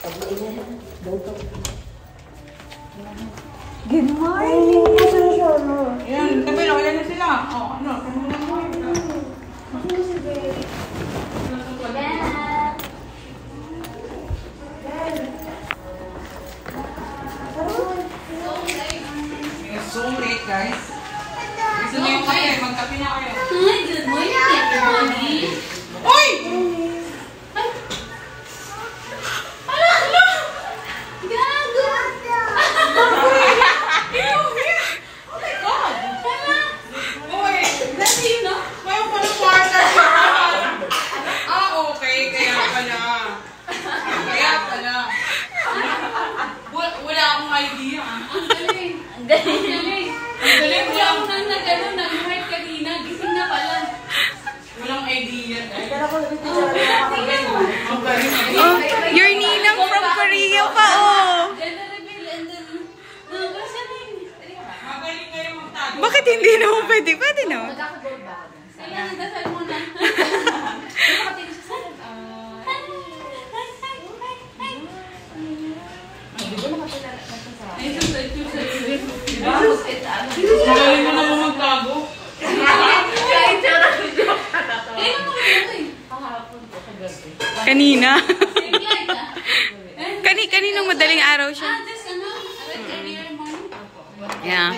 Good morning! Yan, tabi lang, yan na sila. O, ano, kamunan mo. So late, guys. Gusto niyo yung kape, magkape na kayo. Hi, good morning, everybody! Uy! Wala akong idea. Ang galing. Ang galing. Ang galing. Wala akong nag-ano, nag-invite kanina. Gising na pala. Walang idea. Oh, your ninang from Korea pa, oh. Gender reveal and then... Magaling kayo magtago. Bakit hindi naman pwede? Pwede no? Magkakagold ba ako? Kailangan dasal muna. Makatingin siya sa... Magaling na naman magtago. Kanina. Kaninong madaling araw siya? Ah, this ano? Earlier morning? Yeah.